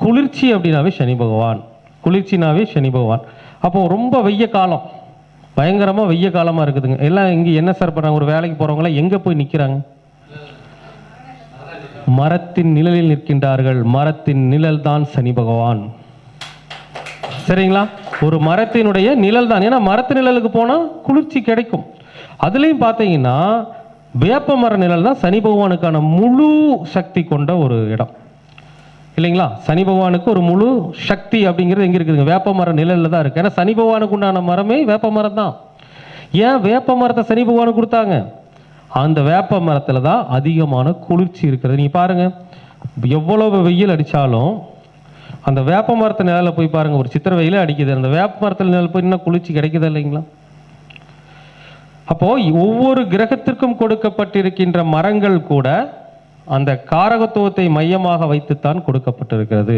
குளிர்ச்சி அப்படின்னாவே சனி பகவான், குளிர்ச்சினாவே சனி பகவான். அப்போது ரொம்ப வெய்ய காலம், பயங்கரமாக வெய்ய காலமாக இருக்குதுங்க. எல்லாம் இங்கே என்ன சார் பண்ணுறாங்க, ஒரு வேலைக்கு போகிறவங்களாம் எங்கே போய் நிற்கிறாங்க? மரத்தின் நிழலில் நிற்கின்றார்கள். மரத்தின் நிழல் தான் சனி பகவான். சரிங்களா? ஒரு மரத்தினுடைய நிழல் தான். ஏன்னா மரத்து நிழலுக்கு போனால் குளிர்ச்சி கிடைக்கும். அதுலேயும் பார்த்தீங்கன்னா வேப்ப மர நிழல் தான் சனி பகவானுக்கான முழு சக்தி கொண்ட ஒரு இடம் இல்லைங்களா? சனி பகவானுக்கு ஒரு முழு சக்தி அப்படிங்கிறது எங்கே இருக்குதுங்க? வேப்ப மர நிழலில் தான் இருக்குது. ஏன்னா சனி பகவானுக்கு உண்டான மரமே வேப்ப மரம் தான். ஏன் வேப்ப மரத்தை சனி பகவானுக்கு கொடுத்தாங்க? அந்த வேப்ப மரத்தில் தான் அதிகமான குளிர்ச்சி இருக்கிறது. நீங்கள் பாருங்கள், எவ்வளவு வெயில் அடித்தாலும் அந்த வேப்ப மரத்து நிழலில் போய் பாருங்கள், ஒரு சித்திர வெயிலே அடிக்குது, அந்த வேப்ப மரத்தில் நிழல் போய் இன்னும் குளிர்ச்சி கிடைக்குதா இல்லைங்களா? அப்போது ஒவ்வொரு கிரகத்திற்கும் கொடுக்கப்பட்டிருக்கின்ற மரங்கள் கூட அந்த காரகத்துவத்தை மையமாக வைத்துத்தான் கொடுக்கப்பட்டிருக்கிறது.